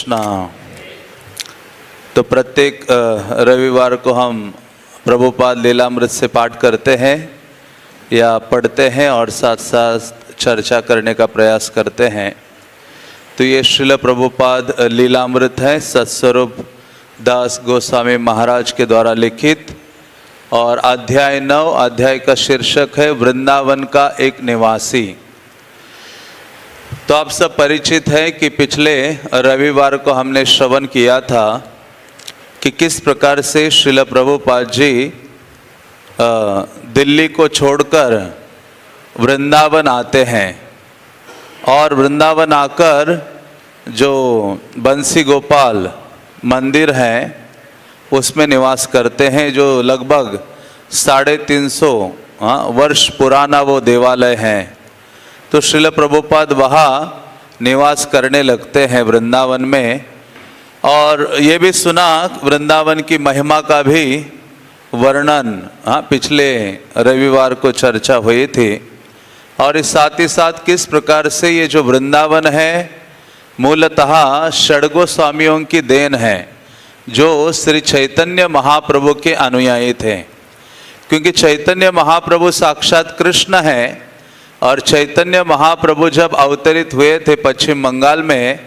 कृष्णा। तो प्रत्येक रविवार को हम प्रभुपाद लीलामृत से पाठ करते हैं या पढ़ते हैं और साथ साथ चर्चा करने का प्रयास करते हैं। तो ये श्रील प्रभुपाद लीलामृत है, सत्स्वरूप दास गोस्वामी महाराज के द्वारा लिखित, और अध्याय 9, अध्याय का शीर्षक है वृंदावन का एक निवासी। तो आप सब परिचित है कि पिछले रविवार को हमने श्रवण किया था कि किस प्रकार से श्रील प्रभुपाद जी दिल्ली को छोड़कर वृंदावन आते हैं और वृंदावन आकर जो बंसी गोपाल मंदिर है उसमें निवास करते हैं, जो लगभग 350 वर्ष पुराना वो देवालय है। तो श्रील प्रभुपाद वहाँ निवास करने लगते हैं वृंदावन में, और ये भी सुना वृंदावन की महिमा का भी वर्णन पिछले रविवार को चर्चा हुई थी। और इस साथ ही साथ किस प्रकार से ये जो वृंदावन है मूलतः षड्गोस्वामियों की देन है, जो श्री चैतन्य महाप्रभु के अनुयायी थे। क्योंकि चैतन्य महाप्रभु साक्षात कृष्ण है, और चैतन्य महाप्रभु जब अवतरित हुए थे पश्चिम बंगाल में,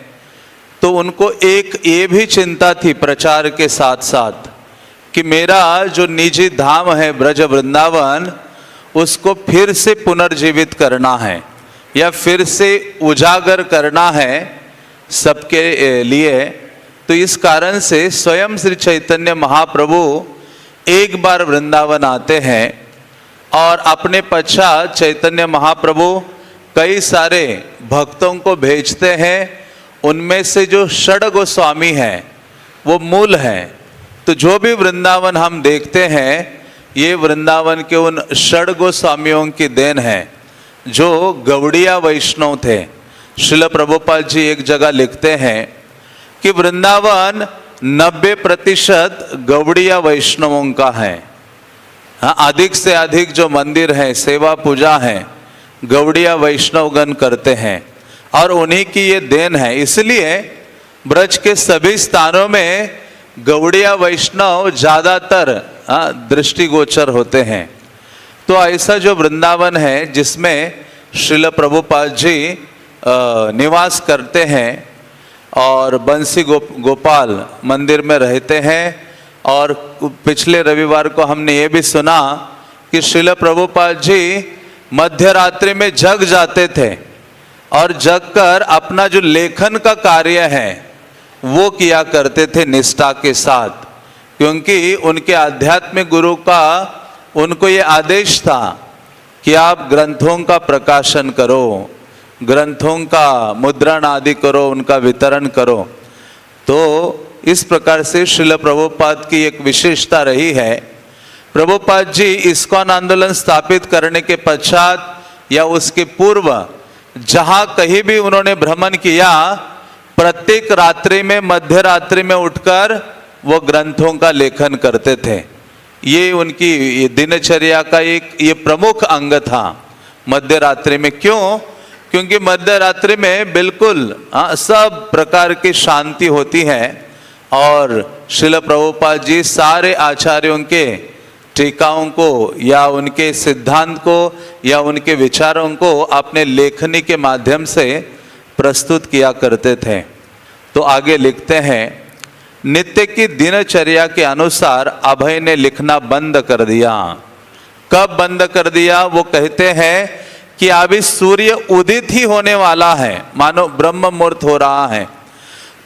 तो उनको एक ये भी चिंता थी प्रचार के साथ साथ कि मेरा जो निजी धाम है ब्रज वृंदावन, उसको फिर से पुनर्जीवित करना है या फिर से उजागर करना है सबके लिए। तो इस कारण से स्वयं श्री चैतन्य महाप्रभु एक बार वृंदावन आते हैं, और अपने पश्चात चैतन्य महाप्रभु कई सारे भक्तों को भेजते हैं। उनमें से जो षड गोस्वामी हैं वो मूल हैं। तो जो भी वृंदावन हम देखते हैं ये वृंदावन के उन षड गोस्वामियों की देन है, जो गौड़िया वैष्णव थे। श्रील प्रभुपाद जी एक जगह लिखते हैं कि वृंदावन 90% गौड़िया वैष्णवों का है। अधिक से अधिक जो मंदिर है, सेवा पूजा है, गौड़िया वैष्णवगण करते हैं और उन्हीं की ये देन है। इसलिए ब्रज के सभी स्थानों में गौड़िया वैष्णव ज़्यादातर दृष्टिगोचर होते हैं। तो ऐसा जो वृंदावन है जिसमें श्रील प्रभुपाद जी निवास करते हैं और बंसी गोपाल मंदिर में रहते हैं। और पिछले रविवार को हमने ये भी सुना कि श्रील प्रभुपाद जी मध्य रात्रि में जग जाते थे और जग कर अपना जो लेखन का कार्य है वो किया करते थे निष्ठा के साथ, क्योंकि उनके आध्यात्मिक गुरु का उनको ये आदेश था कि आप ग्रंथों का प्रकाशन करो, ग्रंथों का मुद्रण आदि करो, उनका वितरण करो। तो इस प्रकार से श्रील प्रभुपाद की एक विशेषता रही है। प्रभुपाद जी इस्कॉन आंदोलन स्थापित करने के पश्चात या उसके पूर्व जहाँ कहीं भी उन्होंने भ्रमण किया, प्रत्येक रात्रि में मध्य रात्रि में उठकर वो ग्रंथों का लेखन करते थे। ये उनकी दिनचर्या का एक ये प्रमुख अंग था मध्य रात्रि में। क्यों? क्योंकि मध्य रात्रि में बिल्कुल सब प्रकार की शांति होती है, और श्रील प्रभुपाद जी सारे आचार्यों के टीकाओं को या उनके सिद्धांत को या उनके विचारों को अपने लेखनी के माध्यम से प्रस्तुत किया करते थे। तो आगे लिखते हैं, नित्य की दिनचर्या के अनुसार अभय ने लिखना बंद कर दिया। कब बंद कर दिया? वो कहते हैं कि अभी सूर्य उदित ही होने वाला है, मानो ब्रह्म मुहूर्त हो रहा है।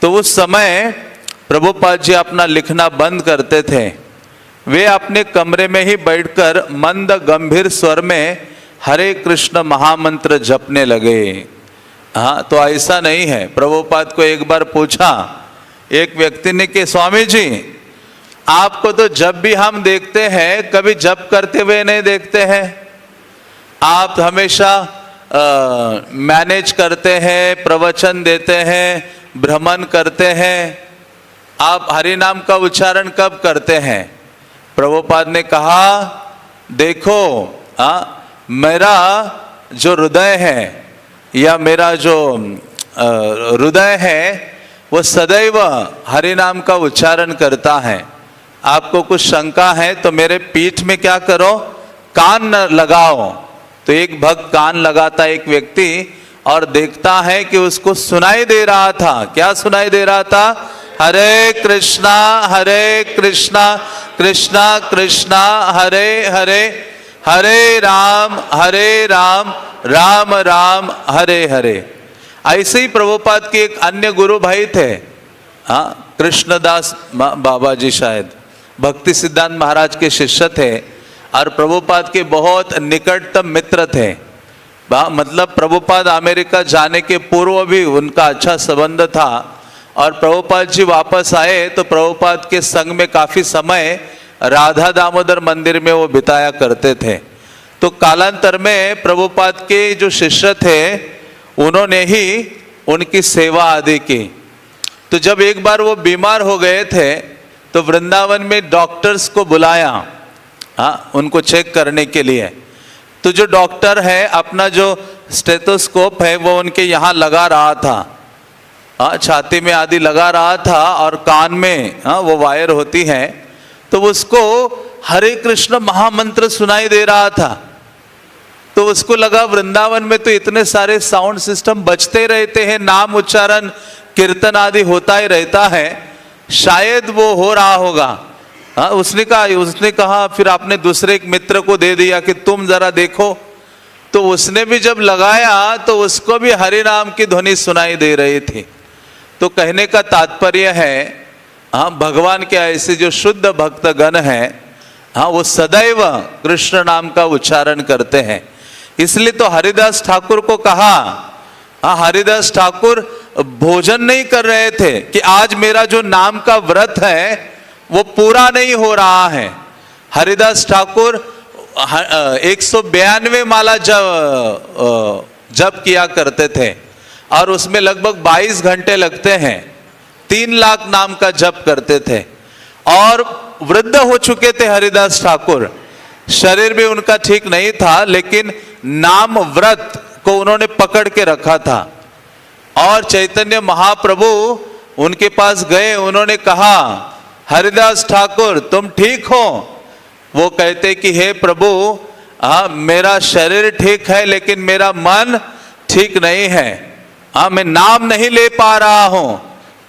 तो उस समय प्रभुपाद जी अपना लिखना बंद करते थे। वे अपने कमरे में ही बैठकर मंद गंभीर स्वर में हरे कृष्ण महामंत्र जपने लगे। तो ऐसा नहीं है। प्रभुपाद को एक बार पूछा एक व्यक्ति ने कि स्वामी जी, आपको तो जब भी हम देखते हैं कभी जप करते हुए नहीं देखते हैं। आप हमेशा मैनेज करते हैं, प्रवचन देते हैं, भ्रमण करते हैं, आप हरि नाम का उच्चारण कब करते हैं? प्रभुपाद ने कहा, देखो मेरा जो हृदय है या मेरा जो हृदय है वो सदैव हरि नाम का उच्चारण करता है। आपको कुछ शंका है तो मेरे पीठ में क्या करो, कान लगाओ। तो एक भक्त कान लगाता, एक व्यक्ति, और देखता है कि उसको सुनाई दे रहा था। क्या सुनाई दे रहा था? हरे कृष्णा कृष्णा कृष्णा हरे हरे, हरे राम राम राम हरे हरे। ऐसे ही प्रभुपाद के एक अन्य गुरु भाई थे, हाँ, कृष्णदास बाबा जी, शायद भक्ति सिद्धांत महाराज के शिष्य थे और प्रभुपाद के बहुत निकटतम मित्र थे। मतलब प्रभुपाद अमेरिका जाने के पूर्व भी उनका अच्छा संबंध था और प्रभुपाद जी वापस आए तो प्रभुपाद के संग में काफी समय राधा दामोदर मंदिर में वो बिताया करते थे। तो कालांतर में प्रभुपाद के जो शिष्य थे उन्होंने ही उनकी सेवा आदि की। तो जब एक बार वो बीमार हो गए थे तो वृंदावन में डॉक्टर्स को बुलाया, हाँ, उनको चेक करने के लिए। तो जो डॉक्टर है अपना जो स्टेथोस्कोप है वो उनके यहाँ लगा रहा था, हाँ, छाती में आदि लगा रहा था और कान में, हाँ, वो वायर होती है, तो उसको हरे कृष्ण महामंत्र सुनाई दे रहा था। तो उसको लगा वृंदावन में तो इतने सारे साउंड सिस्टम बजते रहते हैं, नाम उच्चारण कीर्तन आदि होता ही रहता है, शायद वो हो रहा होगा। हाँ, उसने कहा फिर आपने दूसरे एक मित्र को दे दिया कि तुम जरा देखो। तो उसने भी जब लगाया तो उसको भी हरि नाम की ध्वनि सुनाई दे रही थी। तो कहने का तात्पर्य है, हाँ, भगवान के ऐसे जो शुद्ध भक्तगण हैं, हाँ, वो सदैव कृष्ण नाम का उच्चारण करते हैं। इसलिए तो हरिदास ठाकुर को कहा, हाँ, हरिदास ठाकुर भोजन नहीं कर रहे थे कि आज मेरा जो नाम का व्रत है वो पूरा नहीं हो रहा है। हरिदास ठाकुर 192 माला जप किया करते थे और उसमें लगभग 22 घंटे लगते हैं। 3 लाख नाम का जप करते थे और वृद्ध हो चुके थे हरिदास ठाकुर। शरीर भी उनका ठीक नहीं था, लेकिन नाम व्रत को उन्होंने पकड़ के रखा था। और चैतन्य महाप्रभु उनके पास गए, उन्होंने कहा, हरिदास ठाकुर तुम ठीक हो? वो कहते कि हे प्रभु, हाँ, मेरा शरीर ठीक है लेकिन मेरा मन ठीक नहीं है, हाँ, मैं नाम नहीं ले पा रहा हूं।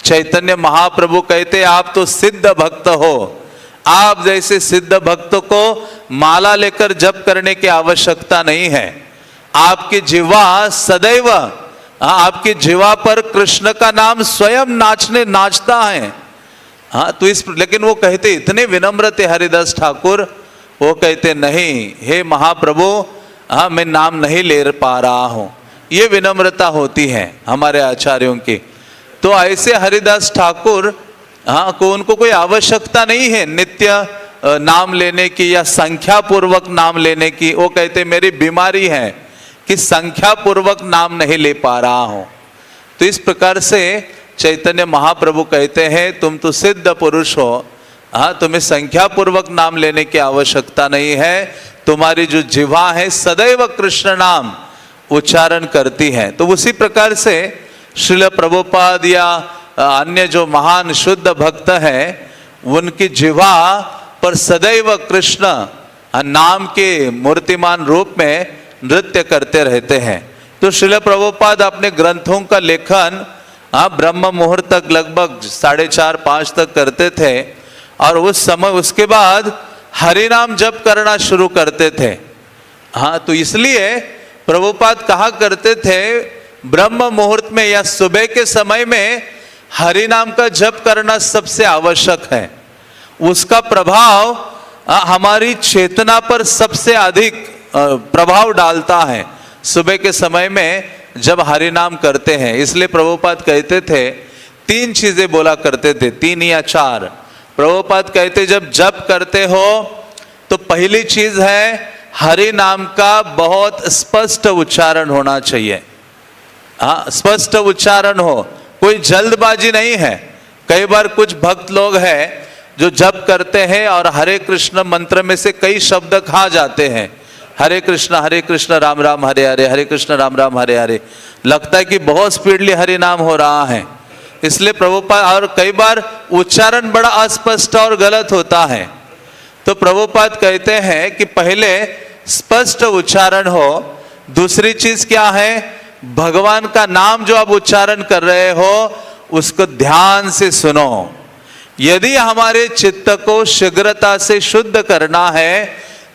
चैतन्य महाप्रभु कहते आप तो सिद्ध भक्त हो, आप जैसे सिद्ध भक्त को माला लेकर जप करने की आवश्यकता नहीं है। आपकी जिह्वा सदैव, आपकी जिह्वा पर कृष्ण का नाम स्वयं नाचता है। हाँ, तो लेकिन वो कहते इतने विनम्र थे हरिदास ठाकुर, वो कहते नहीं हे महाप्रभु, हाँ, मैं नाम नहीं ले पा रहा हूं। ये विनम्रता होती है हमारे आचार्यों की। तो ऐसे हरिदास ठाकुर, हाँ, को उनको कोई आवश्यकता नहीं है नित्य नाम लेने की या संख्या पूर्वक नाम लेने की। वो कहते मेरी बीमारी है कि संख्या पूर्वक नाम नहीं ले पा रहा हूं। तो इस प्रकार से चैतन्य महाप्रभु कहते हैं तुम तो सिद्ध पुरुष हो, हाँ, तुम्हें संख्या पूर्वक नाम लेने की आवश्यकता नहीं है। तुम्हारी जो जिह्वा है सदैव कृष्ण नाम उच्चारण करती है। तो उसी प्रकार से श्रील प्रभुपाद या अन्य जो महान शुद्ध भक्त हैं उनकी जिह्वा पर सदैव कृष्ण नाम के मूर्तिमान रूप में नृत्य करते रहते हैं। तो श्रील प्रभुपाद अपने ग्रंथों का लेखन, हाँ, ब्रह्म मुहूर्त तक लगभग 4:30-5 तक करते थे और उस समय उसके बाद हरि नाम जप करना शुरू करते थे। हाँ, तो इसलिए प्रभुपाद कहा करते थे ब्रह्म मुहूर्त में या सुबह के समय में हरि नाम का जप करना सबसे आवश्यक है। उसका प्रभाव हमारी चेतना पर सबसे अधिक प्रभाव डालता है सुबह के समय में जब हरि नाम करते हैं। इसलिए प्रभुपाद कहते थे 3 चीजें बोला करते थे, 3 या 4। प्रभुपाद कहते जब जप करते हो तो पहली चीज है हरि नाम का बहुत स्पष्ट उच्चारण होना चाहिए। हाँ, स्पष्ट उच्चारण हो, कोई जल्दबाजी नहीं है। कई बार कुछ भक्त लोग हैं जो जप करते हैं और हरे कृष्ण मंत्र में से कई शब्द खा जाते हैं। हरे कृष्ण राम राम हरे हरे, हरे कृष्ण राम राम हरे हरे। लगता है कि बहुत स्पीडली हरि नाम हो रहा है, इसलिए प्रभुपाद, और कई बार उच्चारण बड़ा अस्पष्ट और गलत होता है, तो प्रभुपाद कहते हैं कि पहले स्पष्ट उच्चारण हो। दूसरी चीज क्या है, भगवान का नाम जो आप उच्चारण कर रहे हो उसको ध्यान से सुनो। यदि हमारे चित्त को शीघ्रता से शुद्ध करना है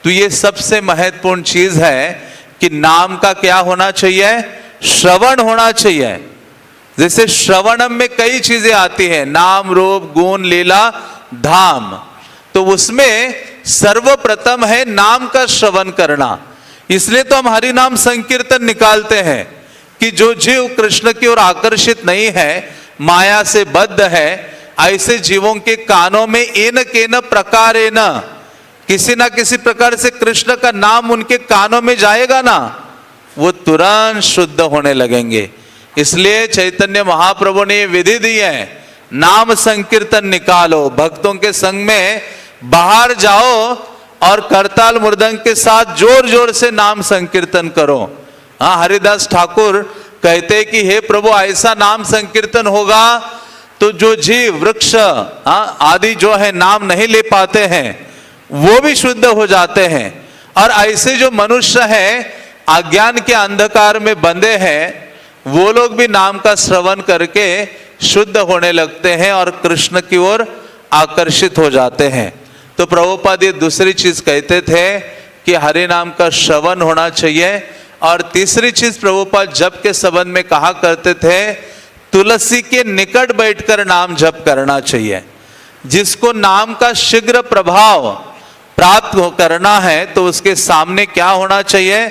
तो ये सबसे महत्वपूर्ण चीज है कि नाम का क्या होना चाहिए, श्रवण होना चाहिए। जैसे श्रवणम में कई चीजें आती हैं, नाम रूप गुण लीला धाम, तो उसमें सर्वप्रथम है नाम का श्रवण करना। इसलिए तो हम हरि नाम संकीर्तन निकालते हैं कि जो जीव कृष्ण की ओर आकर्षित नहीं है, माया से बद्ध है, ऐसे जीवों के कानों में एन केन प्रकारेण किसी ना किसी प्रकार से कृष्ण का नाम उनके कानों में जाएगा ना, वो तुरंत शुद्ध होने लगेंगे। इसलिए चैतन्य महाप्रभु ने विधि दी है, नाम संकीर्तन निकालो, भक्तों के संग में बाहर जाओ और करताल मृदंग के साथ जोर जोर से नाम संकीर्तन करो। हाँ, हरिदास ठाकुर कहते हैं कि हे प्रभु, ऐसा नाम संकीर्तन होगा तो जो जीव वृक्ष आदि जो है नाम नहीं ले पाते हैं वो भी शुद्ध हो जाते हैं, और ऐसे जो मनुष्य है अज्ञान के अंधकार में बंधे हैं वो लोग भी नाम का श्रवण करके शुद्ध होने लगते हैं और कृष्ण की ओर आकर्षित हो जाते हैं। तो प्रभुपाद ये दूसरी चीज कहते थे कि हरि नाम का श्रवण होना चाहिए। और तीसरी चीज प्रभुपाद जप के संबंध में कहा करते थे, तुलसी के निकट बैठकर नाम जप करना चाहिए। जिसको नाम का शीघ्र प्रभाव प्राप्त करना है तो उसके सामने क्या होना चाहिए,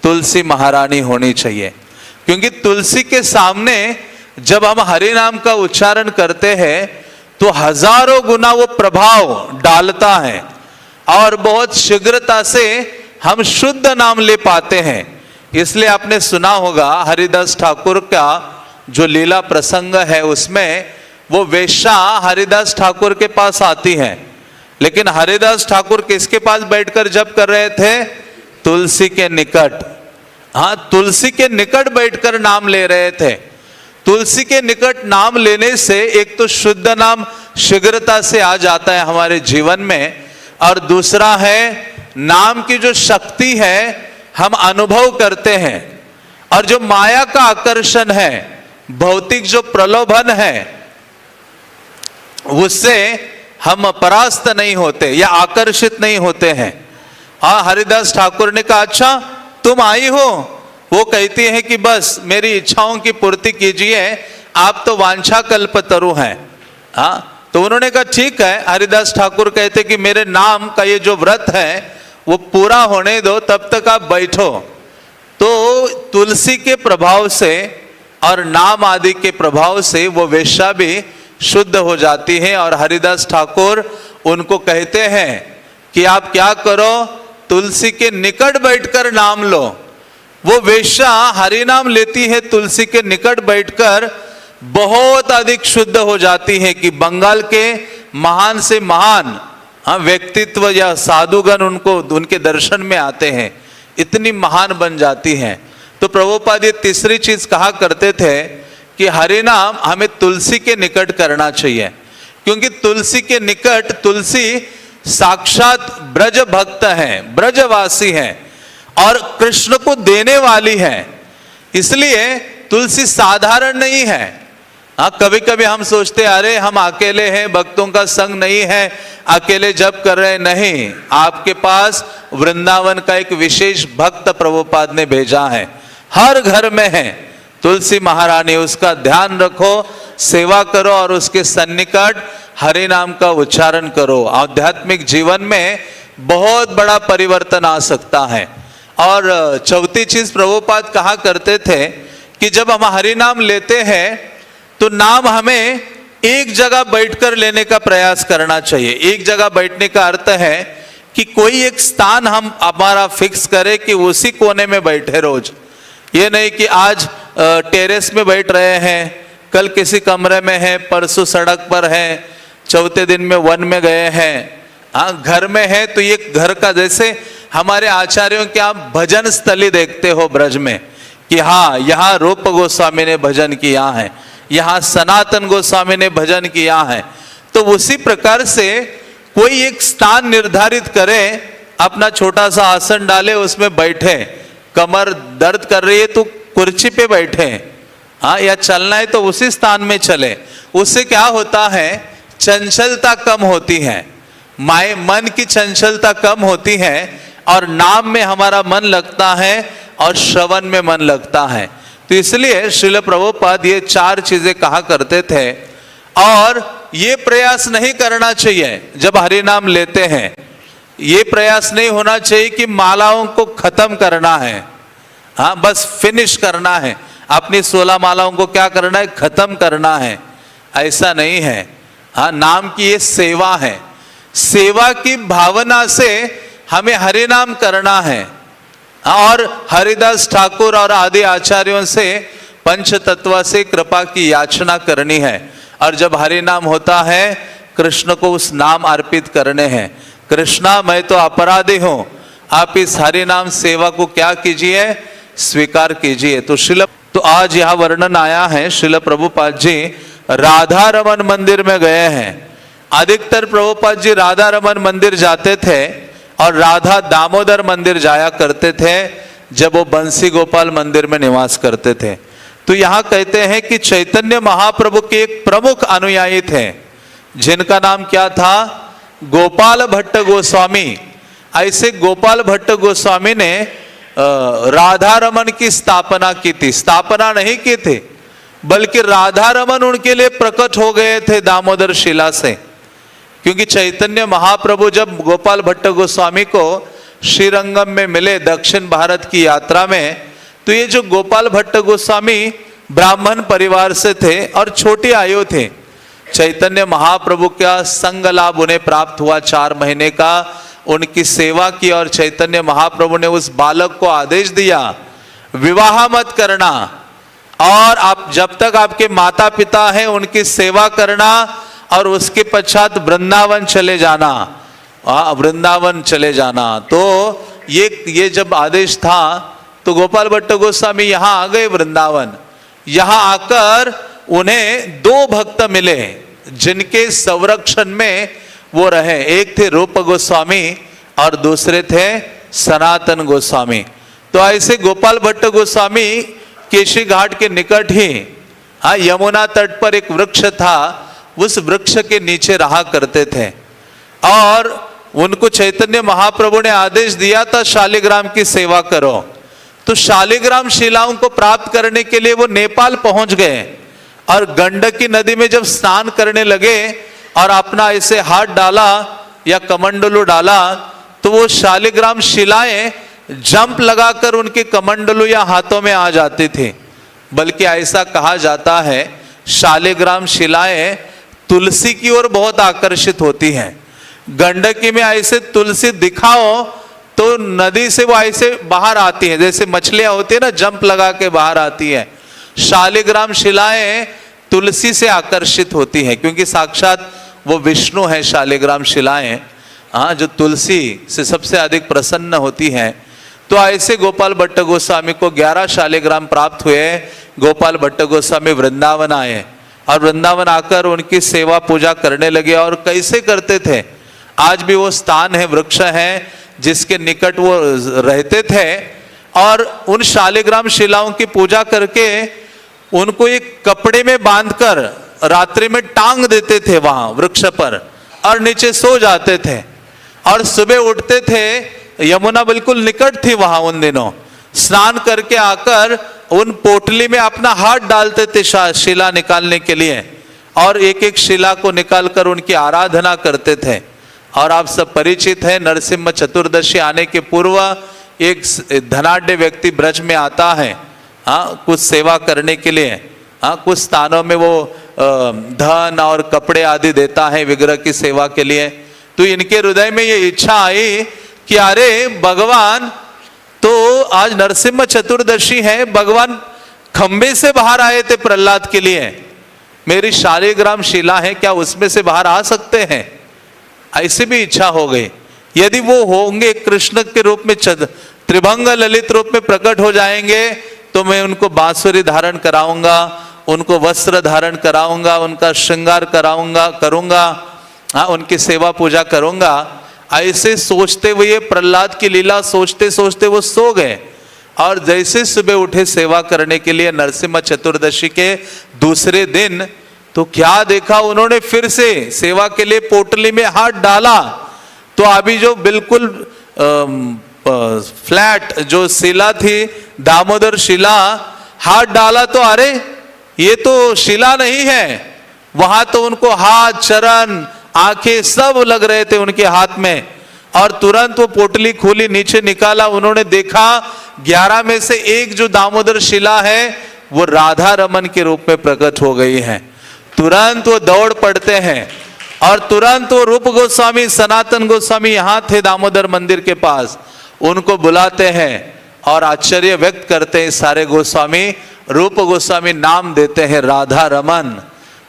तुलसी महारानी होनी चाहिए। क्योंकि तुलसी के सामने जब हम हरि नाम का उच्चारण करते हैं तो हजारों गुना वो प्रभाव डालता है और बहुत शीघ्रता से हम शुद्ध नाम ले पाते हैं। इसलिए आपने सुना होगा हरिदास ठाकुर का जो लीला प्रसंग है उसमें वो वेश्या हरिदास ठाकुर के पास आती है, लेकिन हरिदास ठाकुर किसके पास बैठकर जप कर रहे थे, तुलसी के निकट। हाँ, तुलसी के निकट बैठकर नाम ले रहे थे। तुलसी के निकट नाम लेने से एक तो शुद्ध नाम शीघ्रता से आ जाता है हमारे जीवन में, और दूसरा है नाम की जो शक्ति है हम अनुभव करते हैं, और जो माया का आकर्षण है, भौतिक जो प्रलोभन है, उससे हम परास्त नहीं होते या आकर्षित नहीं होते हैं। हाँ, हरिदास ठाकुर ने कहा अच्छा तुम आई हो, वो कहती है कि बस मेरी इच्छाओं की पूर्ति कीजिए, आप तो वांछा कल्पतरु हैं। हाँ, तो उन्होंने कहा ठीक है। हरिदास ठाकुर कहते कि मेरे नाम का ये जो व्रत है वो पूरा होने दो, तब तक आप बैठो। तो तुलसी के प्रभाव से और नाम आदि के प्रभाव से वो वेश्या भी शुद्ध हो जाती है। और हरिदास ठाकुर उनको कहते हैं कि आप क्या करो, तुलसी के निकट बैठकर नाम लो। वो वेश्या हरि नाम लेती है, तुलसी के निकट बैठकर बहुत अधिक शुद्ध हो जाती है कि बंगाल के महान से महान व्यक्तित्व या साधुगण उनको उनके दर्शन में आते हैं, इतनी महान बन जाती हैं। तो प्रभुपाद ये तीसरी चीज कहा करते थे कि हरि नाम हमें तुलसी के निकट करना चाहिए, क्योंकि तुलसी के निकट, तुलसी साक्षात ब्रज भक्त हैं, ब्रजवासी हैं और कृष्ण को देने वाली है। इसलिए तुलसी साधारण नहीं है। हाँ, कभी कभी हम सोचते अरे हम अकेले हैं, भक्तों का संग नहीं है, अकेले जप कर रहे, नहीं, आपके पास वृंदावन का एक विशेष भक्त प्रभुपाद ने भेजा है, हर घर में है तुलसी महारानी। उसका ध्यान रखो, सेवा करो और उसके सन्निकट हरि नाम का उच्चारण करो। आध्यात्मिक जीवन में बहुत बड़ा परिवर्तन आ सकता है। और चौथी चीज प्रभुपाद कहा करते थे कि जब हम हरि नाम लेते हैं तो नाम हमें एक जगह बैठकर लेने का प्रयास करना चाहिए। एक जगह बैठने का अर्थ है कि कोई एक स्थान हम हमारा फिक्स करें कि उसी कोने में बैठे रोज। ये नहीं कि आज टेरेस में बैठ रहे हैं, कल किसी कमरे में है, परसों सड़क पर है, चौथे दिन में वन में गए हैं। हाँ, घर में है तो ये घर का, जैसे हमारे आचार्यों के आप भजन स्थली देखते हो ब्रज में कि हाँ यहाँ रूप गोस्वामी ने भजन किया है, यहाँ सनातन गोस्वामी ने भजन किया है। तो उसी प्रकार से कोई एक स्थान निर्धारित करे, अपना छोटा सा आसन डाले, उसमें बैठे, कमर दर्द कर रही है तो कुर्सी पे बैठे, हाँ, या चलना है तो उसी स्थान में चले। उससे क्या होता है, चंचलता कम होती है, मन की चंचलता कम होती है, और नाम में हमारा मन लगता है और श्रवण में मन लगता है। तो इसलिए श्रील प्रभुपाद ये 4 चीजें कहा करते थे। और ये प्रयास नहीं करना चाहिए जब हरि नाम लेते हैं, ये प्रयास नहीं होना चाहिए कि मालाओं को खत्म करना है, हाँ, बस फिनिश करना है, अपनी 16 मालाओं को क्या करना है, खत्म करना है, ऐसा नहीं है। हाँ, नाम की ये सेवा है, सेवा की भावना से हमें हरि नाम करना है। और हरिदास ठाकुर और आदि आचार्यों से पंच तत्व से कृपा की याचना करनी है। और जब हरि नाम होता है, कृष्ण को उस नाम अर्पित करने हैं, कृष्णा मैं तो अपराधी हूं, आप इस हरि नाम सेवा को क्या कीजिए, स्वीकार कीजिए। तो आज यह वर्णन आया है, श्रील प्रभुपाद जी राधा रमन मंदिर में गए हैं। अधिकतर प्रभुपाद जी राधा रमन मंदिर जाते थे और राधा दामोदर मंदिर जाया करते थे जब वो बंसी गोपाल मंदिर में निवास करते थे। तो यहाँ कहते हैं कि चैतन्य महाप्रभु के एक प्रमुख अनुयायी थे जिनका नाम क्या था, गोपाल भट्ट गोस्वामी। ऐसे गोपाल भट्ट गोस्वामी ने राधा रमन की स्थापना की थी, स्थापना नहीं की थी, बल्कि राधा रमन उनके लिए प्रकट हो गए थे दामोदर शिला से। क्योंकि चैतन्य महाप्रभु जब गोपाल भट्ट गोस्वामी को श्रीरंगम में मिले दक्षिण भारत की यात्रा में, तो ये जो गोपाल भट्ट गोस्वामी ब्राह्मण परिवार से थे और छोटी आयु थे। चैतन्य महाप्रभु का संग लाभ उन्हें प्राप्त हुआ, 4 महीने का उनकी सेवा की, और चैतन्य महाप्रभु ने उस बालक को आदेश दिया विवाह मत करना, और आप जब तक आपके माता पिता हैं उनकी सेवा करना, और उसके पश्चात वृंदावन चले जाना, वृंदावन चले जाना। तो ये जब आदेश था तो गोपाल भट्ट गोस्वामी यहाँ आ गए वृंदावन। यहाँ आकर उन्हें 2 भक्त मिले जिनके संरक्षण में वो रहे, एक थे रूप गोस्वामी और दूसरे थे सनातन गोस्वामी। तो ऐसे गोपाल भट्ट गोस्वामी केशी घाट के निकट ही, हाँ, यमुना तट पर एक वृक्ष था, उस वृक्ष के नीचे रहा करते थे। और उनको चैतन्य महाप्रभु ने आदेश दिया था शालिग्राम की सेवा करो। तो शालिग्राम शिलाओं को प्राप्त करने के लिए वो नेपाल पहुंच गए, और गंडकी नदी में जब स्नान करने लगे और अपना ऐसे हाथ डाला या कमंडलू डाला, तो वो शालिग्राम शिलाएं जंप लगाकर उनके कमंडलू या हाथों में आ जाती थी। बल्कि ऐसा कहा जाता है शालिग्राम शिलाएं तुलसी की ओर बहुत आकर्षित होती हैं। गंडकी में ऐसे तुलसी दिखाओ तो नदी से वो ऐसे बाहर आती है, जैसे मछलियां होती है ना, जंप लगा के बाहर आती है। शालिग्राम शिलाएं तुलसी से आकर्षित होती हैं, क्योंकि साक्षात वो विष्णु है शालिग्राम शिलाएं, हाँ, जो तुलसी से सबसे अधिक प्रसन्न होती हैं। तो ऐसे गोपाल भट्ट गोस्वामी को 11 शालिग्राम प्राप्त हुए। गोपाल भट्ट गोस्वामी वृंदावन आए और वृंदावन आकर उनकी सेवा पूजा करने लगे। और कैसे करते थे, आज भी वो स्थान है, वृक्ष है जिसके निकट वो रहते थे, और उन शालिग्राम शिलाओं की पूजा करके उनको एक कपड़े में बांधकर रात्रि में टांग देते थे वहां वृक्ष पर, और नीचे सो जाते थे। और सुबह उठते थे, यमुना बिल्कुल निकट थी वहां उन दिनों, स्नान करके आकर उन पोटली में अपना हाथ डालते थे शिला निकालने के लिए, और एक एक शिला को निकालकर उनकी आराधना करते थे। और आप सब परिचित हैं, नरसिम्हा चतुर्दशी आने के पूर्व एक धनाढ्य व्यक्ति ब्रज में आता है, हाँ, कुछ सेवा करने के लिए, हाँ, कुछ स्थानों में वो धन और कपड़े आदि देता है विग्रह की सेवा के लिए। तो इनके हृदय में ये इच्छा आई कि अरे भगवान, तो आज नरसिम्हा चतुर्दशी है, भगवान खंबे से बाहर आए थे प्रहलाद के लिए, मेरी शालिग्राम शिला है, क्या उसमें से बाहर आ सकते हैं? ऐसी भी इच्छा हो गई। यदि वो होंगे कृष्ण के रूप में, त्रिभंग ललित रूप में प्रकट हो जाएंगे, तो मैं उनको बांसुरी धारण कराऊंगा, उनको वस्त्र धारण कराऊंगा, उनका श्रृंगार करूंगा, हाँ उनकी सेवा पूजा करूंगा। ऐसे सोचते हुए प्रहलाद की लीला सोचते सोचते वो सो गए। और जैसे सुबह उठे सेवा करने के लिए नरसिम्हा चतुर्दशी के दूसरे दिन, तो क्या देखा उन्होंने, फिर से सेवा के लिए पोटली में हाथ डाला तो अभी जो बिल्कुल फ्लैट जो शिला थी, दामोदर शिला, हाथ डाला तो अरे ये तो शिला नहीं है। वहां तो उनको हाथ, चरण, आंखें सब लग रहे थे उनके हाथ में। और तुरंत वो पोटली खोली, नीचे निकाला, उन्होंने देखा 11 में से एक जो दामोदर शिला है वो राधा रमन के रूप में प्रकट हो गई है। तुरंत वो दौड़ पड़ते हैं और तुरंत वो रूप गोस्वामी, सनातन गोस्वामी यहाँ थे दामोदर मंदिर के पास, उनको बुलाते हैं और आश्चर्य व्यक्त करते हैं सारे गोस्वामी। रूप गोस्वामी नाम देते हैं राधा रमन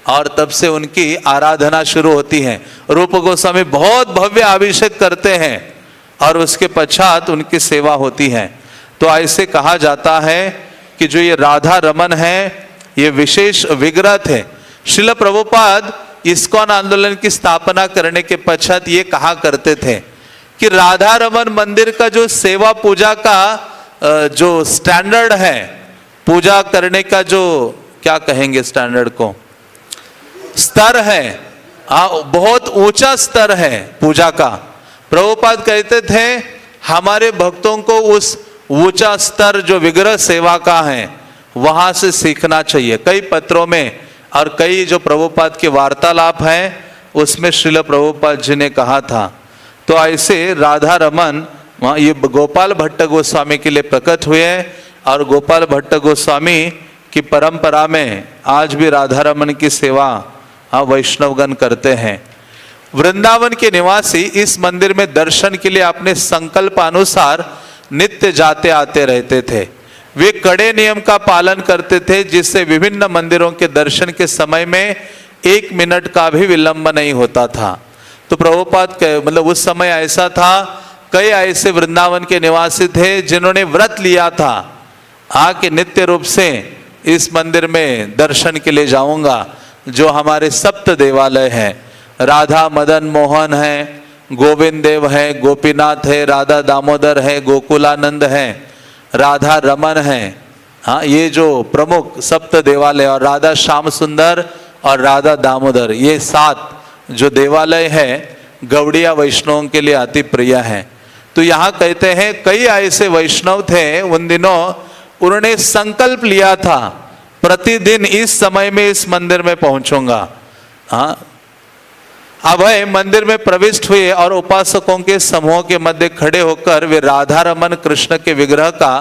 और तब से उनकी आराधना शुरू होती है। रूप गोस्वामी बहुत भव्य अभिषेक करते हैं और उसके पश्चात उनकी सेवा होती है। तो ऐसे कहा जाता है कि जो ये राधा रमन है ये विशेष विग्रह थे। श्रील प्रभुपाद इस्कॉन आंदोलन की स्थापना करने के पश्चात ये कहा करते थे कि राधा रमन मंदिर का जो सेवा पूजा का जो स्टैंडर्ड है, पूजा करने का जो क्या कहेंगे स्टैंडर्ड को, स्तर है, बहुत ऊंचा स्तर है पूजा का। प्रभुपाद कहते थे हमारे भक्तों को उस ऊंचा स्तर जो विग्रह सेवा का है वहां से सीखना चाहिए। कई पत्रों में और कई जो प्रभुपाद के वार्तालाप हैं उसमें श्रील प्रभुपाद जी ने कहा था। तो ऐसे राधा रमन ये गोपाल भट्ट गोस्वामी के लिए प्रकट हुए और गोपाल भट्ट गोस्वामी की परंपरा में आज भी राधा रमन की सेवा वैष्णवगण करते हैं। वृंदावन के निवासी इस मंदिर में दर्शन के लिए अपने संकल्प अनुसार नित्य जाते आते रहते थे। वे कड़े नियम का पालन करते थे जिससे विभिन्न मंदिरों के दर्शन के समय में 1 मिनट का भी विलंब नहीं होता था। तो प्रभुपाद मतलब उस समय ऐसा था, कई ऐसे वृंदावन के निवासी थे जिन्होंने व्रत लिया था कि नित्य रूप से इस मंदिर में दर्शन के लिए जाऊंगा। जो हमारे सप्त देवालय हैं, राधा मदन मोहन है, गोविंद देव है, गोपीनाथ है, राधा दामोदर है, गोकुलानंद है, राधा रमन है, हाँ ये जो प्रमुख सप्त देवालय, और राधा श्याम सुंदर और राधा दामोदर, ये 7 जो देवालय है गौड़िया वैष्णवों के लिए अति प्रिय है। तो यहाँ कहते हैं कई ऐसे वैष्णव थे उन दिनों, उन्होंने संकल्प लिया था प्रतिदिन इस समय में इस मंदिर में पहुंचूंगा। हाँ अब वह मंदिर में प्रविष्ट हुए और उपासकों के समूह के मध्य खड़े होकर वे राधा रमन कृष्ण के विग्रह का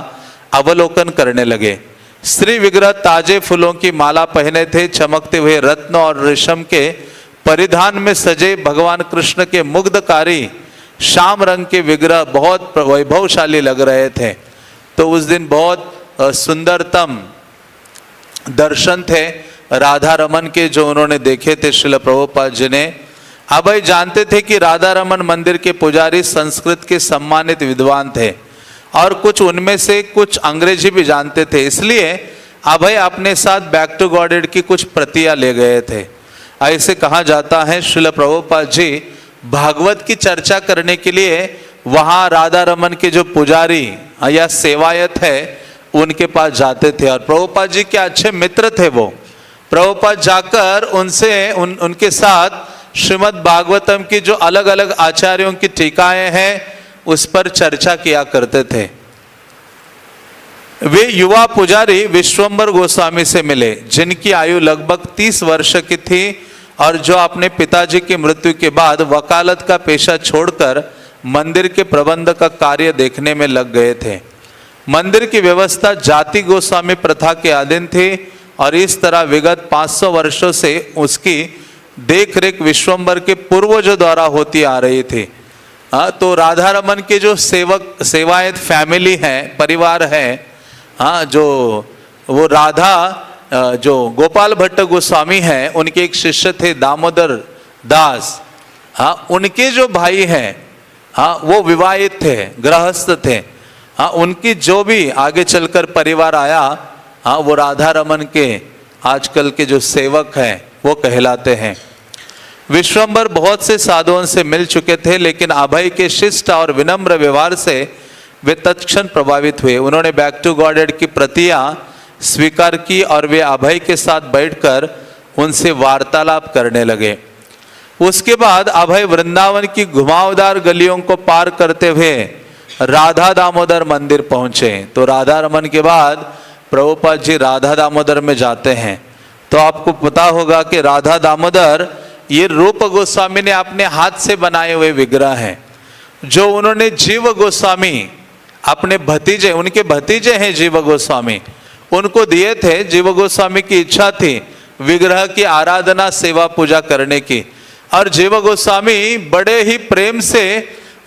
अवलोकन करने लगे। श्री विग्रह ताजे फूलों की माला पहने थे, चमकते हुए रत्न और रेशम के परिधान में सजे भगवान कृष्ण के मुग्धकारी श्याम रंग के विग्रह बहुत वैभवशाली लग रहे थे। तो उस दिन बहुत सुंदरतम दर्शन थे राधा रमन के जो उन्होंने देखे थे श्रील प्रभुपाद जी ने। अब जानते थे कि राधा रमन मंदिर के पुजारी संस्कृत के सम्मानित विद्वान थे और कुछ उनमें से कुछ अंग्रेजी भी जानते थे, इसलिए अभय अपने साथ बैक टू गॉडेड की कुछ प्रतियां ले गए थे। ऐसे कहा जाता है श्रील प्रभुपाद जी भागवत की चर्चा करने के लिए वहां राधा रमन के जो पुजारी या सेवायत है उनके पास जाते थे और प्रभुपाद जी के अच्छे मित्र थे वो। प्रभुपाद जाकर उनसे उनके साथ श्रीमद् भागवतम की जो अलग अलग आचार्यों की टीकाएं हैं उस पर चर्चा किया करते थे। वे युवा पुजारी विश्वंभर गोस्वामी से मिले जिनकी आयु लगभग 30 वर्ष की थी और जो अपने पिताजी की मृत्यु के बाद वकालत का पेशा छोड़कर मंदिर के प्रबंध का कार्य देखने में लग गए थे। मंदिर की व्यवस्था जाति गोस्वामी प्रथा के अधीन थी और इस तरह विगत 500 वर्षों से उसकी देखरेख विश्वंभर के पूर्वजों द्वारा होती आ रही थी। तो राधा रमन के जो सेवायत फैमिली है, परिवार है, जो वो राधा जो गोपाल भट्ट गोस्वामी हैं उनके एक शिष्य थे दामोदर दास, उनके जो भाई हैं वो विवाहित थे, गृहस्थ थे। उनकी जो भी आगे चलकर परिवार आया वो राधा रमन के आजकल के जो सेवक हैं वो कहलाते हैं। विश्वम्भर बहुत से साधुओं से मिल चुके थे, लेकिन अभय के शिष्ट और विनम्र व्यवहार से वे तत्क्षण प्रभावित हुए। उन्होंने बैक टू गॉडेड की प्रतियां स्वीकार की और वे अभय के साथ बैठकर उनसे वार्तालाप करने लगे। उसके बाद अभय वृंदावन की घुमावदार गलियों को पार करते हुए राधा दामोदर मंदिर पहुंचे। तो राधा रमन के बाद प्रभुपाद जी राधा दामोदर में जाते हैं। तो आपको पता होगा कि राधा दामोदर ये रूप गोस्वामी ने अपने हाथ से बनाए हुए विग्रह हैं, जो उन्होंने जीव गोस्वामी अपने भतीजे, उनके भतीजे हैं जीव गोस्वामी, उनको दिए थे। जीव गोस्वामी की इच्छा थी विग्रह की आराधना सेवा पूजा करने की, और जीव गोस्वामी बड़े ही प्रेम से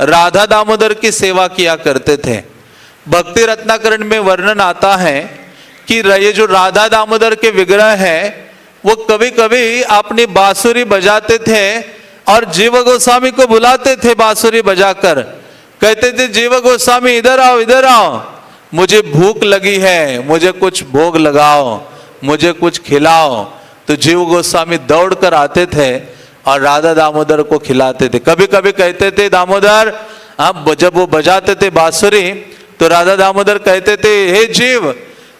राधा दामोदर की सेवा किया करते थे। भक्ति रत्नाकरण में वर्णन आता है कि ये जो राधा दामोदर के विग्रह हैं वो कभी कभी अपनी बांसुरी बजाते थे और जीव गोस्वामी को बुलाते थे बांसुरी बजाकर। कहते थे जीव गोस्वामी इधर आओ, इधर आओ, मुझे भूख लगी है, मुझे कुछ भोग लगाओ, मुझे कुछ खिलाओ। तो जीव गोस्वामी दौड़ कर आते थे और राधा दामोदर को खिलाते थे। कभी कभी कहते थे दामोदर, अब जब वो बजाते थे बांसुरी तो राधा दामोदर कहते थे हे जीव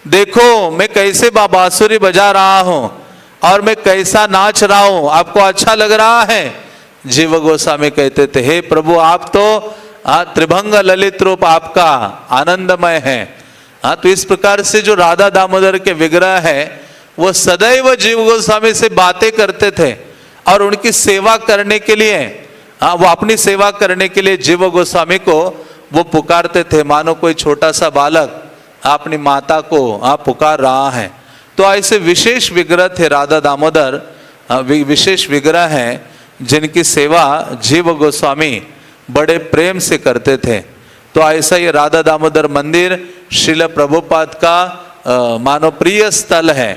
देखो मैं कैसे बांसुरी बजा रहा हूं और मैं कैसा नाच रहा हूं, आपको अच्छा लग रहा है? जीव गोस्वामी कहते थे हे प्रभु आप तो त्रिभंग ललित रूप आपका आनंदमय है। तो इस प्रकार से जो राधा दामोदर के विग्रह है वो सदैव जीव गोस्वामी से बातें करते थे और उनकी सेवा करने के लिए, वो अपनी सेवा करने के लिए जीव गोस्वामी को वो पुकारते थे, मानो कोई छोटा सा बालक अपनी माता को पुकार रहा है। तो ऐसे विशेष विग्रह थे राधा दामोदर, विशेष विग्रह हैं जिनकी सेवा जीव गोस्वामी बड़े प्रेम से करते थे। तो ऐसा ये राधा दामोदर मंदिर श्रील प्रभुपाद का मानो प्रिय स्थल है।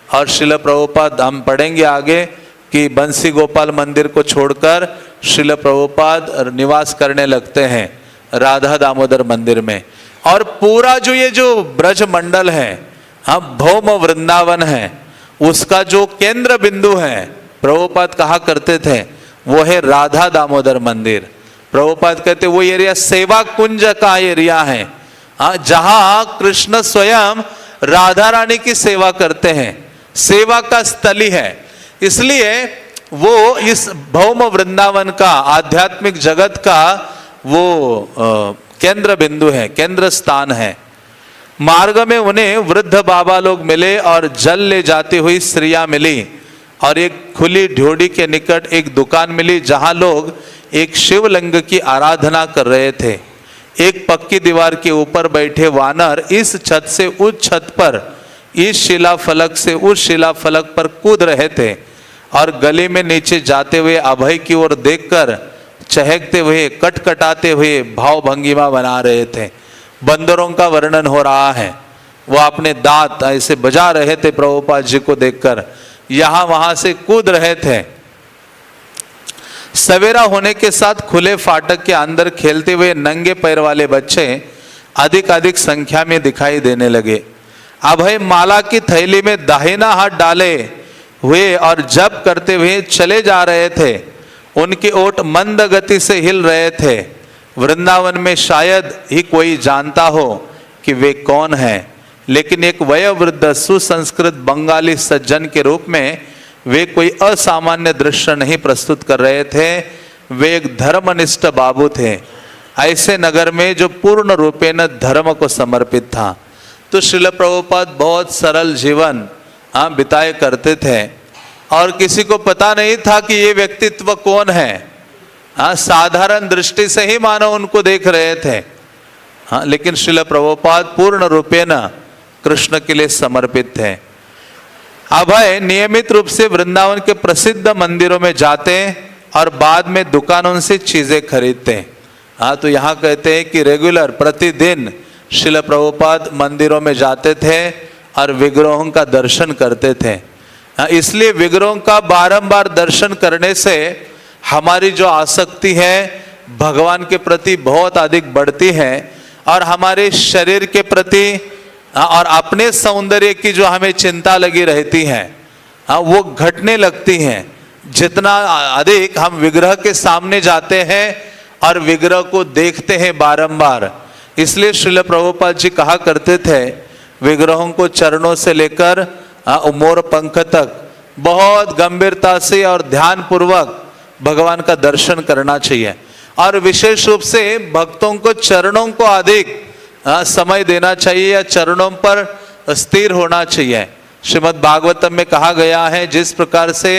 और श्रील प्रभुपाद, हम पढ़ेंगे आगे कि बंसी गोपाल मंदिर को छोड़कर श्रील प्रभुपाद निवास करने लगते हैं राधा दामोदर मंदिर में। और पूरा जो ये जो ब्रज मंडल है, भौम वृंदावन है, उसका जो केंद्र बिंदु है प्रभुपाद कहा करते थे वो है राधा दामोदर मंदिर। प्रभुपाद कहते वो एरिया सेवा कुंज का एरिया है, जहां कृष्ण स्वयं राधा रानी की सेवा करते हैं, सेवा का स्थली है। इसलिए वो इस भौम वृंदावन का आध्यात्मिक जगत का वो केंद्र बिंदु है, केंद्र स्थान है। मार्ग में उन्हें वृद्ध बाबा लोग मिले और जल ले जाती हुई स्त्रियां मिली और एक खुली ढ्योढ़ी के निकट एक दुकान मिली जहां लोग एक शिवलिंग की आराधना कर रहे थे। एक पक्की दीवार के ऊपर बैठे वानर इस छत से उस छत पर, इस शिलाफलक से उस शिलाफलक पर कूद रहे थे और गली में नीचे जाते हुए अभय की ओर देखकर चहकते हुए कटकटाते हुए भाव भंगिमा बना रहे थे। बंदरों का वर्णन हो रहा है, वो अपने दांत ऐसे बजा रहे थे प्रभुपाद जी को देखकर, यहां वहां से कूद रहे थे। सवेरा होने के साथ खुले फाटक के अंदर खेलते हुए नंगे पैर वाले बच्चे अधिक अधिक संख्या में दिखाई देने लगे। अभय माला की थैली में दाहिना हाथ डाले हुए और जप करते हुए चले जा रहे थे। उनके ओठ मंद गति से हिल रहे थे। वृंदावन में शायद ही कोई जानता हो कि वे कौन हैं, लेकिन एक वयोवृद्ध सुसंस्कृत बंगाली सज्जन के रूप में वे कोई असामान्य दृश्य नहीं प्रस्तुत कर रहे थे। वे एक धर्मनिष्ठ बाबू थे, ऐसे नगर में जो पूर्ण रूपेण धर्म को समर्पित था। तो श्रील प्रभुपाद बहुत सरल जीवन बिताए करते थे और किसी को पता नहीं था कि ये व्यक्तित्व कौन है। साधारण दृष्टि से ही मानो उनको देख रहे थे, लेकिन श्रील प्रभुपाद पूर्ण रूपेण कृष्ण के लिए समर्पित थे। अभय नियमित रूप से वृंदावन के प्रसिद्ध मंदिरों में जाते और बाद में दुकानों से चीजें खरीदते। तो यहाँ कहते हैं कि रेगुलर प्रतिदिन श्रील प्रभुपाद मंदिरों में जाते थे और विग्रहों का दर्शन करते थे। इसलिए विग्रहों का बारंबार दर्शन करने से हमारी जो आसक्ति है भगवान के प्रति बहुत अधिक बढ़ती है और हमारे शरीर के प्रति और अपने सौंदर्य की जो हमें चिंता लगी रहती है वो घटने लगती हैं। जितना अधिक हम विग्रह के सामने जाते हैं और विग्रह को देखते हैं बारंबार, इसलिए श्रील प्रभुपाद जी कहा करते थे विग्रहों को चरणों से लेकर मोर पंख तक बहुत गंभीरता से और ध्यान पूर्वक भगवान का दर्शन करना चाहिए। और विशेष रूप से भक्तों को चरणों को अधिक समय देना चाहिए या चरणों पर स्थिर होना चाहिए। श्रीमद् भागवतम में कहा गया है जिस प्रकार से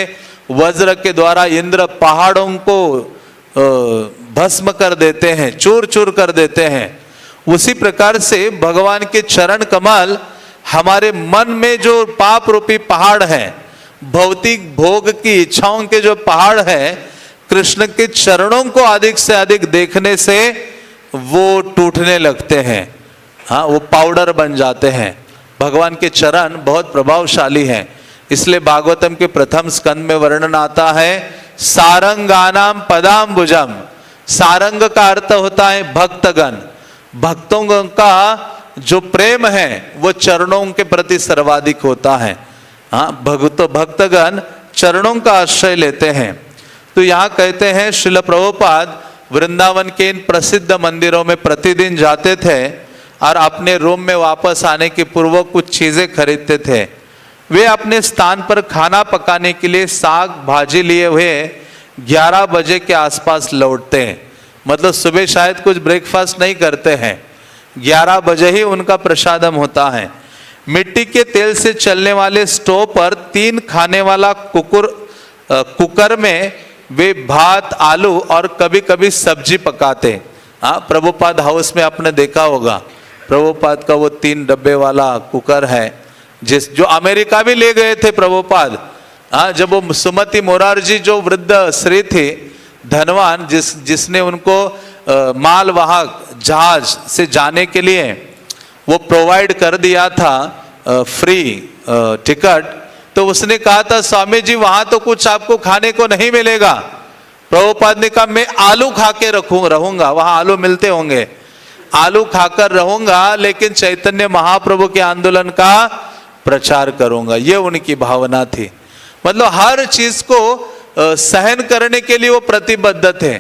वज्र के द्वारा इंद्र पहाड़ों को भस्म कर देते हैं, चूर चूर कर देते हैं, उसी प्रकार से भगवान के चरण कमल हमारे मन में जो पाप रूपी पहाड़ है, भौतिक भोग की इच्छाओं के जो पहाड़ है, कृष्ण के चरणों को अधिक से अधिक देखने से वो टूटने लगते हैं। हाँ, वो पाउडर बन जाते हैं। भगवान के चरण बहुत प्रभावशाली हैं। इसलिए भागवतम के प्रथम स्कंद में वर्णन आता है सारंगानाम पदाम्बुजम। सारंग का अर्थ होता है भक्तगण। भक्तों का जो प्रेम है वो चरणों के प्रति सर्वाधिक होता है। हाँ, भक्तगण चरणों का आश्रय लेते हैं। तो यहाँ कहते हैं श्रील प्रभुपाद वृंदावन के इन प्रसिद्ध मंदिरों में प्रतिदिन जाते थे और अपने रूम में वापस आने के पूर्व कुछ चीजें खरीदते थे। वे अपने स्थान पर खाना पकाने के लिए साग भाजी लिए हुए 11 बजे के आसपास लौटते हैं। मतलब सुबह शायद कुछ ब्रेकफास्ट नहीं करते हैं, 11 बजे ही उनका प्रसादम होता है। मिट्टी के तेल से चलने वाले स्टोव पर 3 खाने वाला कुकर में वे भात, आलू और कभी कभी सब्जी पकाते। हाँ, प्रभुपाद हाउस में आपने देखा होगा, प्रभुपाद का वो 3 डब्बे वाला कुकर है जो अमेरिका भी ले गए थे प्रभुपाद। हाँ, जब वो सुमति मोरारजी जो वृद्ध स्त्री थे, धनवान, जिसने उनको मालवाहक जहाज से जाने के लिए वो प्रोवाइड कर दिया था फ्री टिकट, तो उसने कहा था स्वामी जी वहां तो कुछ आपको खाने को नहीं मिलेगा। प्रभुपाद ने कहा मैं आलू खा के रहूंगा, वहां आलू मिलते होंगे, आलू खाकर रहूंगा, लेकिन चैतन्य महाप्रभु के आंदोलन का प्रचार करूंगा। ये उनकी भावना थी। मतलब हर चीज को सहन करने के लिए वो प्रतिबद्ध थे,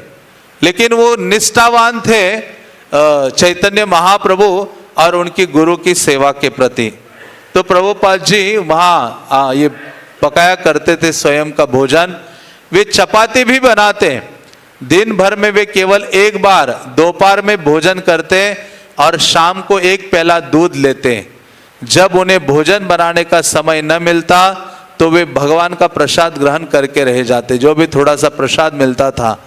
लेकिन वो निष्ठावान थे चैतन्य महाप्रभु और उनकी गुरु की सेवा के प्रति। तो प्रभुपाद जी वहाँ ये पकाया करते थे स्वयं का भोजन। वे चपाती भी बनाते। दिन भर में वे केवल एक बार दोपहर में भोजन करते और शाम को 1 प्याला दूध लेते। जब उन्हें भोजन बनाने का समय न मिलता तो वे भगवान का प्रसाद ग्रहण करके रह जाते। जो भी थोड़ा सा प्रसाद मिलता था,